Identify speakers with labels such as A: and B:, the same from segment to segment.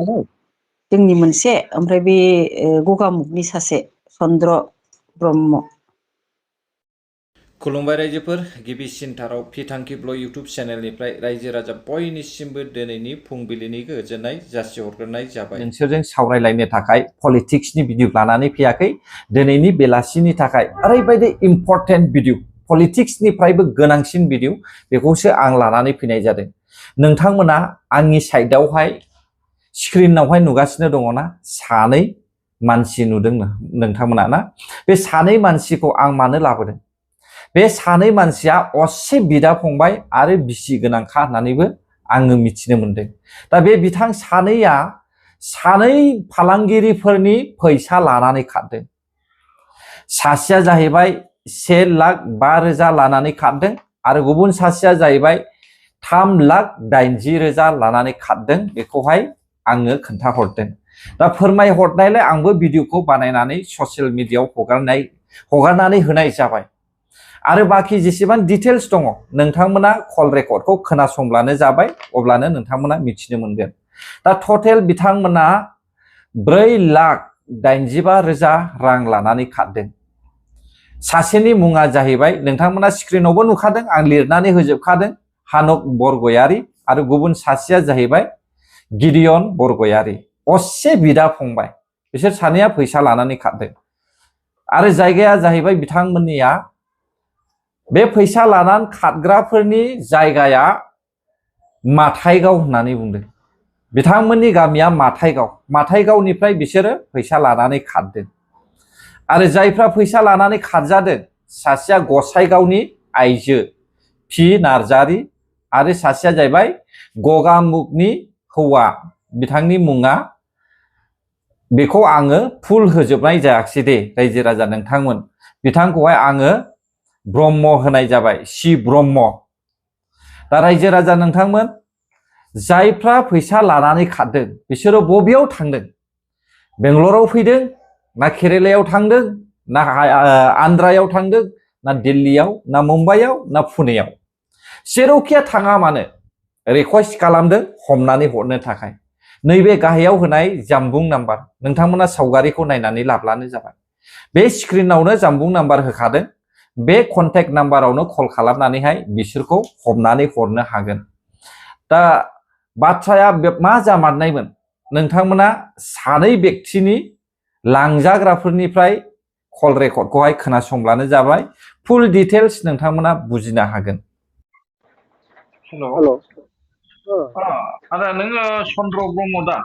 A: नालाय जोंनि मोनसे ओमफ्राय बे गगामुगनि सासे चन्द्र ब्रह्म।
B: खुलुमबाय रायजोफोर, गिबिसिनथाराव फिथांखि ब्लग इउटुब चेनेलनिफ्राय रायजो राजा बयनिसिमबो दिनैनि फुंबिलिनि गोजोननाय जासिहरग्रोनाय जाबाय। नोंसोरजों सावरायलायनो थाखाय पलिटिक्सनि भिडिअ लानानै फैयाखै। दिनैनि बेलासिनि थाखाय ओरैबायदि इम्परटेन्ट भिडिअ, पलिटिक्सनिफ्रायबो गोनांसिन भिडिअ, बेखौसो आं लानानै फैनाय जादों। नोंथांमोना आंनि साइडआवहाय स्क्रिनावहाय नुगासिनो दङना, सानै मानसि नुदों नोंथांमोना ना? बे सानै मानसिखौ आं मानो लाबोदों? बे सानै मानसिया असे बिदा फंबाय आरो बिसि गोनांखा होननानैबो आङो मिथिनो मोनदों। दा बे बिथां सानैया सानै फालांगिरिफोरनि फैसा लानानै खारदों। सासेया जाहैबाय 1,05,000 लानानै खारदों आरो गुबुन सासेया जाहैबाय 3,80,000 लानानै खारदों। बेखौहाय आङो खोन्थाहरदों। दा फोरमायहरनायलाय आंबो भिडिअखौ बानायनानै ससियेल मिडियायाव हगारनानै होनाय जाबाय। आरो बाखि जेसेबां डिटेल्स दङ नोंथांमोना कल रेकर्डखौ खोनासंब्लानो जाबाय, अब्लानो नोंथांमोना मिथिनो मोनगोन। दा टटेल बिथांमोना 4,85,000 रां लानानै खारदों। सासेनि मुङा जाहैबाय, नोंथांमोना स्क्रिनावबो नुखादों, आं लिरनानै होजोबखादों, हानक बरगयारी, आरो गुबुन सासेया जाहैबाय गिदियन बरगयारी। असे बिदा फंबाय, बिसोर सानैया फैसा लानानै खारदों। आरो जायगाया जाहैबाय बिथांमोननिया, बे फैसा लानानै खारग्राफोरनि जायगाया माथाइगाव होननानै बुंदों। बिथांमोननि गामिया माथाइगावनिफ्राय बिसोरो फैसा लानानै खारदों। आरो जायफ्रा फैसा लानानै खारजादों, सासेया गसाइगावनि आइजो पि नार्जारी, आरो सासेया जाहैबाय गगामुगनि हौवा, बिथांनि मुङा, बेखौ आङो फुल होजोबनाय जायाखिसै दे रायजो राजा नोंथांमोन। बिथांखौहाय आङो ब्रह्म होनाय जाबाय, सि ब्रह्म। दा रायजो राजा नोंथांमोन, जायफ्रा फैसा लानानै खारदों बिसोरो बबेयाव थांदों? बेंगलराव फैदों ना केरेलायाव थांदों ना आन्ध्रायाव थांदों ना दिल्लीयाव ना मुम्बाइआव ना पुनेयाव? जेरावखिया थाङा मानो रिक्वेस्ट खालामदों हमनानै हरनो थाखाय। नैबे गाहायाव होनाय जामबुं नाम्बार, नोंथांमोना सावगारिखौ नायनानै लाब्लानो जाबाय। बे स्क्रिनावनो जामबुं नाम्बार होखादों। बे कन्टेक्ट नाम्बारावनो कल खालामनानैहाय बिसोरखौ हमनानै हरनो हागोन। दा बाथ्राया मा जामारनायमोन? नोंथांमोना सानै व्यक्तिनि लांजाग्राफोरनिफ्राय कल रेकर्डखौहाय खोनासंब्लानो जाबाय। फुल डिटेल्स नोंथांमोना बुजिनो हागोन।
C: हेल'।
B: आदा नोङो चन्द्र ब्रह्म दा?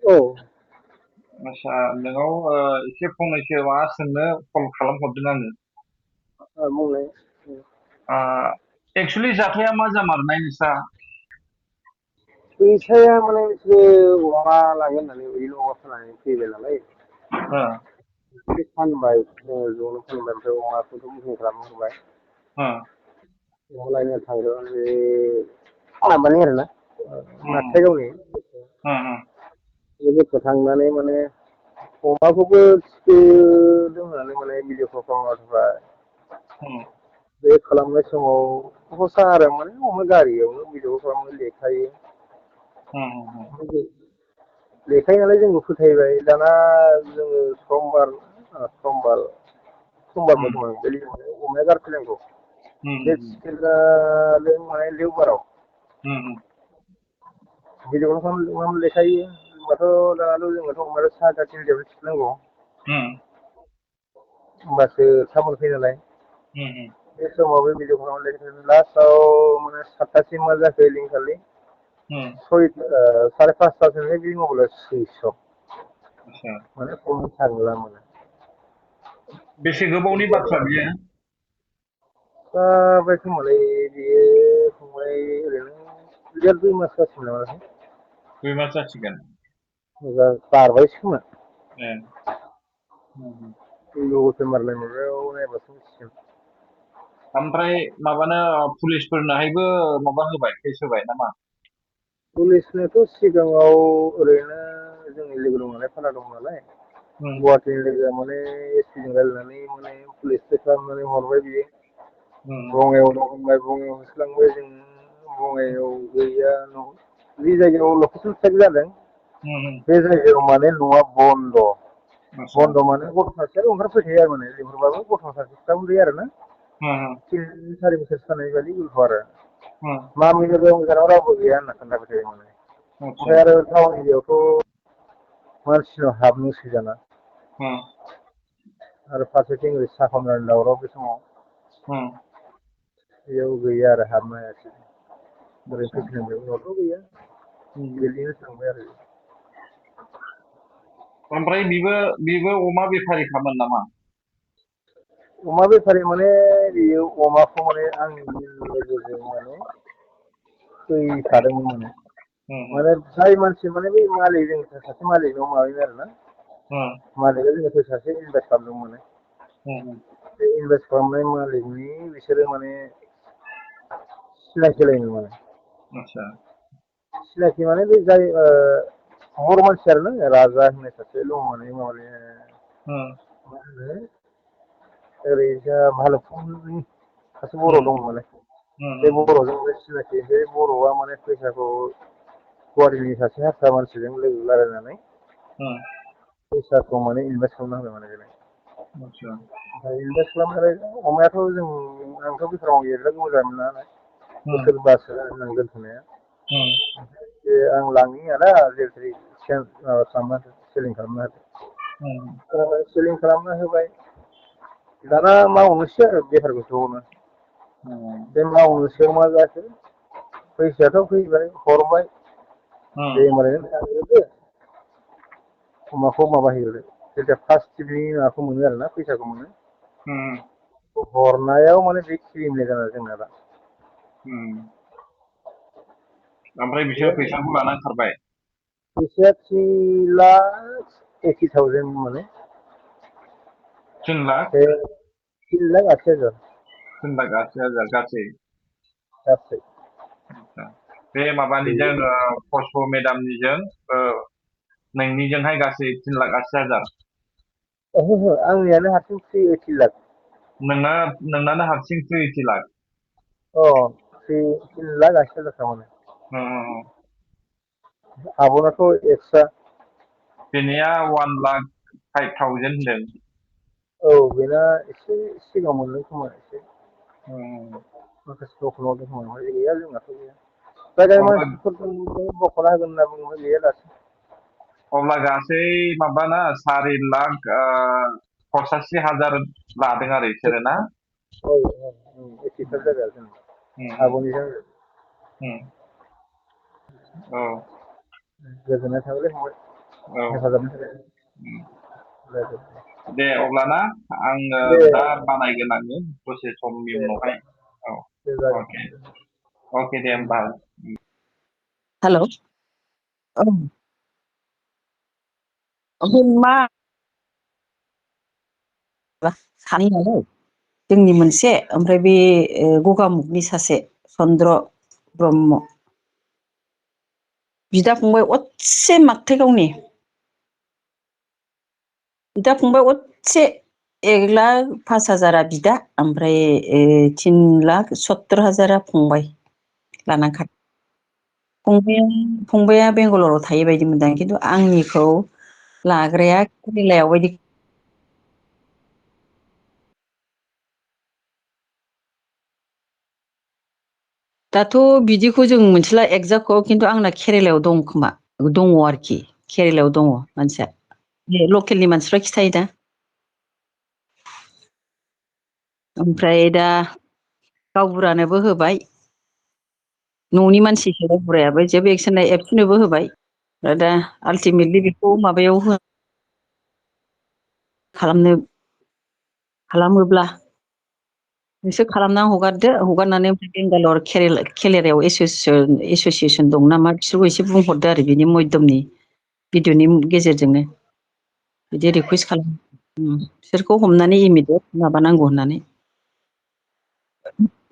C: औ।
B: आदसा, नोंनाव एसे फंनैसो माबा सोंनो कल खालामहरदों आङो।
C: बुंलाय।
B: एक्सुवेलि जाथाया मा जामारनाय नोंस्रा?
C: फैसाया माने बिसोरो अमा लागोन होननानै ओरैनो अमा फाननानै फैबाय नालाय। बे फानबाय, ज'नो फानबाय, ओमफ्राय अमाखौथ' बुकिं खालामना होबाय। अमा लायनो थांदों बे माबानि आरोना, माथाइगावनि। लोगोफोर थांनानै माने अमाखौबो थिखोदों होननानै माने भिडिअफोर खालामबाय। बे खालामनाय समाव हसा आरो माने अमा गारियावनो भिडिअ खालामनो देखायो। देखायो नालाय जोंबो फोथायबाय। दाना जोङो समबार बर्थमान अमाया गारफैनांगौ। बे थिखोग्राजों माने लेवबाराव भिडिअ खालामनो देखायो। होनबाथ' दानाथ' जोङोथ' अमाखौ 3:30 थिखोनांगौ। होमबासो थाब मोनफैयो नालाय। बे समाव बे भिडिअ खालामनाय लास्टआव माने 7:00सिम मा जाखो ओइदिनखालि 5:30 बे मबाइला सुइस अफ। माने फन थांला माने।
B: बेसे गोबावनि बाथ्रा बियो?
C: बे समावलाय बियो फंबाय ओरैनो 1.5-2 मास जासिगोन नामाथाय।
B: 2 मास जासिगोन।
C: बारबायसो खोमा।
B: ए।
C: सेप्तेम्बरलाय माबायाव नायबासो मिथिसिगोन।
B: ओमफ्राय माबानो पुलिसफोरनोहायबो माबा होबाय, केस होबाय नामा?
C: पुलिसनोथ' सिगाङाव ओरैनो जोंनि लोगो दं नालाय, फाला दं नालाय, गुवाहाटिनि लोगोआ माने एसपिजों रायज्लायनानै माने पुलिसखौ खालामनानै हरबाय बियो। बङाइआव दं होनबाय, बङाइआव होसोलांबाय जों। बङाइआव गैया, जि जायगायाव लकेसन ट्रेक जादों बे जायगायाव माने न'आ बन्द' बन्द' माने गथ' सासेयाल' ओंखारफैबाय थायो आरो माने लिंहरबाबो गथ' सासे फिसा उन्दै आरो ना 3-4 बोसोर थानाय बायदि गथ' आरो मामि लोगो गोजानाव रावबो गैया होनना खोन्थाबाय थायो माने ओमफ्राय आरो टाउन एरियायावथ' मानसिनाव हाबनोसै दाना आरो फारसेथिं ओरै साहा खालामनानै दावराव बे समाव बेयाव गैया आरो हाबनो हायासै ओरैनो फैफिनबाय उनावथ' गैया बिदिनो थांबाय आरो
B: ओमफ्राय बेबो अमा बेफारिखामोन नामा?
C: अमा बेफारि माने बियो अमाखौ माने आंनि लोगोजों माने फैफादोंमोन माने जाय मानसि माने बै मालिकजों सासे मालिकनाव माबायो आरो ना मालिकआ जोंनिफ्राय सासे इनभाइट खालामदोंमोन माने बे इनभाइट खालामनाय मालिकनि बिसोरो माने सिनायखलायोमोन माने सिनाखि माने बे जाय बर' मानसि आरो ना राजा होननाय सासे दङ माने माने मा होनो ओरैजा भालुकफुंनि सासे बर' दङ माने बे बर'जों सिनाखि बे बर'आ माने फैसाखौ गुवाहाटिनि सासे हारसा मानसिजों लोगो रायलायनानै फैसाखौ माने इनभेस्ट खालामना होबाय माने बेनो ओमफ्राय इनभेस्ट खालामनानै अमायाथ' आंथ' बेफोराव एरला मोजां मोना बोसोरबासो आं दोनथ'नाया बे आं लाङि आदा जेरै खालामना सेलिं खालामना होदो सेलिं खालामना होबाय दाना मावनोसै आरो बेफारखौ ज'नो बे मावनोसैयाव मा जाखो फैसायाथ' फैबाय हरबाय दे होनबालाय थांग्रोदो अमाखौ माबाहैग्रोदो जेथिया फार्स्ट टिपनि माबाखौ मोनो आरोना फैसाखौ मोनो हरनायाव माने बे क्रिमिनेल जाना जोंना दा
B: ओमफ्राय बिसोर फैसाखौ लानानै खारबाय
C: फैसाया 3,80,000 माने 3,80,000
B: 3,80,000 गासै
C: गासै
B: बे माबानिजों पस्प मेदामनिजों नोंनिजोंहाय गासै 3,80,000
C: ओहो आंनियानो हारसिं 3,80 लाख
B: नोंनानो हारसिं 3,80 लाख
C: 3,80,000 माने आब'नाथ' एक्सट्रा
B: बेनिया 1,05,000 होनदों
C: औ बेना एसे सिगाङाव मोनदों खोमा एसे माखासे दखानाव दखानाव गैया जोंनाथ' गैया जायगानि
B: अब्ला
C: मानसिफोरजों बख'ना होगोन होनना बुङोमोन गैया दासिम
B: अब्ला गासै माबाना 4,85,000 लादों आरो बिसोरो ना
C: औ 85 जाबाय आरो जों आब'निजों
B: औ
C: गोजोननाय थाबायलै फंबाय
B: औ
C: हेफाजाबनि थाखाय
B: दे अब्लाना आङो
C: दे
B: दा बानायगोन आङो दसे समनि
C: दे
B: उनावहाय औ
C: दे जागोन
B: अके दे होमबा
A: हेल' औ ओमफ्राय मा सानै नालाय जोंनि मोनसे ओमफ्राय बे गगामुगनि सासे चन्द्र ब्रह्म बिदा फंबाय असे माथो गावनि बिदा फंबाय असे 1,05,000 बिदा ओमफ्राय 3,70,000 फंबाय लानानै खारदों फंबाया बेंगालराव थायो बायदि मोनदां खिन्थु आंनिखौ लाग्राया केरेलायाव बायदि दाथ' बिदिखौ जों मोनथिला एक्जाक्टखौ खिन्थु आंना केरेलायाव दं खोमा दङ आरोखि केरेलायाव दङ मानसिया लकेलनि मानसिफ्रा खिथायो दा ओमफ्राय दा गावबुरानोबो होबाय न'नि मानसिसो गावबुरायाबो जेबो एक्सन एबसुनोबो होबाय दा आल्टिमेटलि बेखौ माबायाव खालामोब्ला नोंसोर खालामना हगारदो हगारनानै बेंगालर केरेलायाव एस'सियेसन दं नामा बिसोरखौ एसे बुंहरदो आरो बिनि मध्यमनि भिडिअनि गेजेरजोंनो बिदि रिकुवेस्ट खालाम बिसोरखौ हमनानै इमिडियेट माबानांगौ होननानै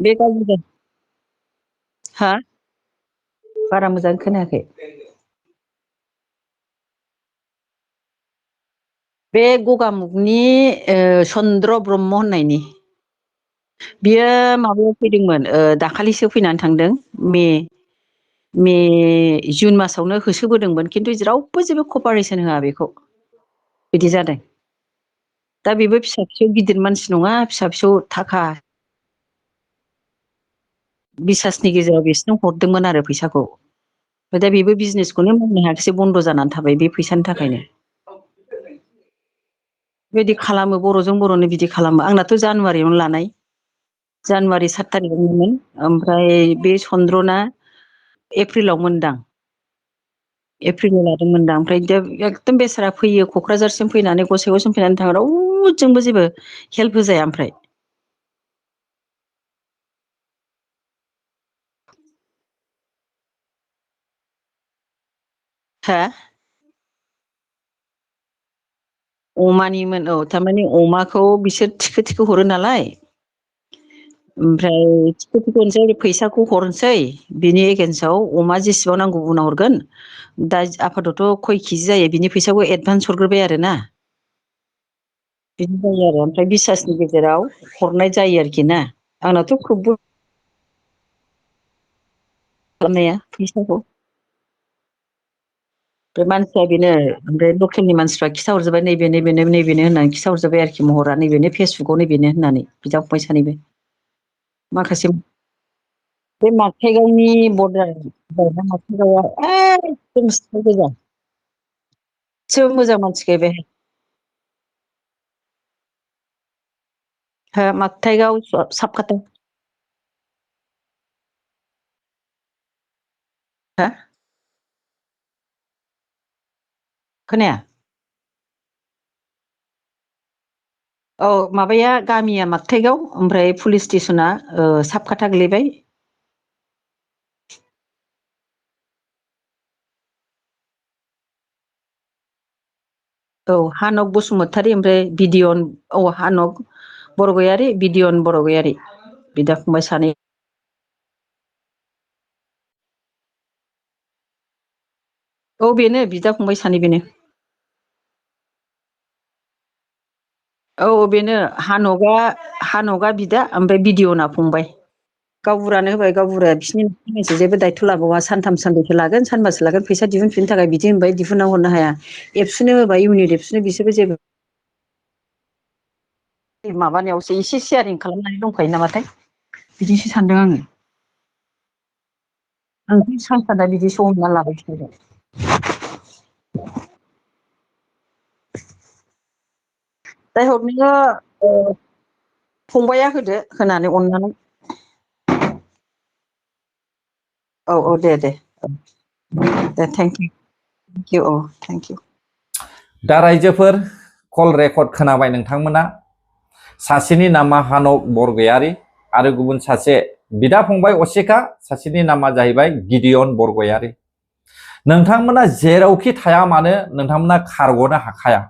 A: बे गाज्रि हा बारा मोजां खोनायाखै बे गगामुगनि चन्द्र ब्रह्म होननायनि बियो माबायाव फैदोंमोन दाखालिसो फैनानै थांदों जुन मासावनो होसोबोदोंमोन खिन्थु रावबो जेबो कपारेसन होआ बेखौ बिदि जादों। दा बेबो फिसा फिसौ गिदिर मानसि नङा, फिसा फिसौ थाखा बिसासनि गेजेराव बिसोरनो हरदोंमोन आरो फैसाखौ। ओमफ्राय दा बेबो बिजनेसखौनो मावनो हायाखिसै, बन्द' जानानै थाबाय बे फैसानि थाखायनो। बेबायदि खालामो, बर'जों बर'नो बिदि खालामो। आंनाथ' जानुवारियावनो लानाय, जानुवारि 7 थारिखआवनोमोन। ओमफ्राय बे चन्द्रना एप्रिलाव मोनदां, एप्रिलाव लादोंमोनदां। ओमफ्राय एकदम बेसारा फैयो, क'क्राझारसिम फैनानै गसाइगावसिम फैनानै थाङो, रावजोंबो जेबो हेल्प होजाया। ओमफ्राय हा अमानिमोन। औ, थारमाने अमाखौ बिसोर थिखो थिखो हरो नालाय, ओमफ्राय थिखो थिखो हरनोसै, फैसाखौ हरनोसै, बिनि एगेन्स्टआव अमा जेसेबां नांगौ उनाव हरगोन। दा आफादथ' खय केजि जायो बिनि फैसाखौ एडभान्स हरग्रोबाय आरो ना, बिदि जायो आरो। ओमफ्राय बिसासनि गेजेराव हरनाय जायो आरोखि ना। आंनाथ' ग्रुपबो खालामनाया फैसाखौ, बे मानसिया बेनो। ओमफ्राय लकेलनि मानसिफ्रा खिथाहरजोब्बाय, नैबे नैबेनो होननानै खिथाहरजोब्बाय आरोखि, महरा नैबेनो, फेसबुकआव नैबेनो होननानै, बिदा फंबाय सानैबो। माखासे बे माखाइगावनि बर्डार, माखाइगावआ एकदम सिथार गोजा, एसेबो मोजां मानसि गैया बेहाय। माखाइगाव साबखाथा। हा खोनाया। औ, माबाया गामिया माखाइगाव, ओमफ्राय पुलिस स्टेसना साबखाथा गोलैबाय। औ, हानक बसुमतारी, ओमफ्राय बिदिअन, हानक बरगयारी, बिदिअन बरगयारी, बिदा फंबाय सानै। औ, बेनो बिदा फंबाय सानै, बेनो। औ, बेनो हानकआ बिदा, ओमफ्राय बिदिअना फंबाय। गावबुरानो होबाय, गावबुराया बिसिनि जेबो दायथ' लाबावा, सानथाम सानब्रैसो लागोन, सानबासो लागोन फैसा दिहुनफिननो थाखाय, बिदि होनबाय। दिहुनना हरनो हाया। एबसुनो होबाय, इउनिट एबसुनो, बिसोरबो जेबो माबानायावसो एसे शेयारिं खालामनानै दंखायो नामाथाय, बिदिसो सानदों आङो। आंथ' सानखादा बिदिसो हमना लाबाय बिसोरो। जाय हक नोङो फंबाया होदो, होनानै अननानै। औ औ, दे दे दे, थेंक इउ। औ, थेंक इउ।
B: दा रायजोफोर, कल रेकर्ड खोनाबाय नोंथांमोना। सासेनि नामा हानक बरगयारी आरो गुबुन सासे बिदा फंबाय असेखा, सासेनि नामा जाहैबाय गिदिअन बरगयारी। नोंथांमोना जेरावखि थाया मानो नोंथांमोना खारग'नो हाखाया,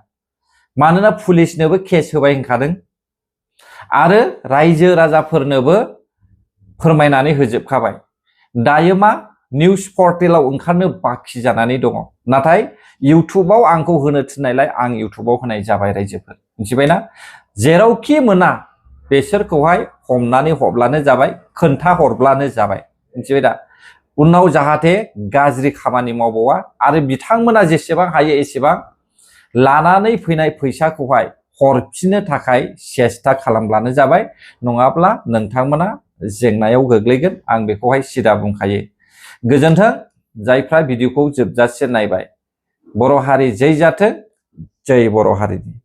B: मानोना पुलिसनोबो केस होबाय होनखादों आरो रायजो राजाफोरनोबो फोरमायनानै होजोबखाबाय। दायो मा, निउस पर्टेलाव ओंखारनो बाखि जानानै दङ, नाथाय इउटुबाव आंखौ होनो थिननायलाय आं इउटुबाव होनाय जाबाय रायजोफोर, मिथिबायना। जेरावखि मोना बेसोरखौहाय हमनानै हरब्लानो जाबाय, खोन्था हरब्लानो जाबाय, मिथिबाय दा। उनाव जाहाथे गाज्रि खामानि मावबावा, आरो बिथांमोना जेसेबां हायो एसेबां लानानै फैनाय फैसाखौहाय हरफिननो थाखाय सेस्था खालामब्लानो जाबाय, नङाब्ला नोंथांमोना जेंनायाव गोग्लैगोन, आं बेखौहाय सिदा बुंखायो। गोजोन्थों, जायफ्रा भिडिअखौ जोबजासे नायबाय। बर' हारि जै जाथों, जै बर' हारिनि।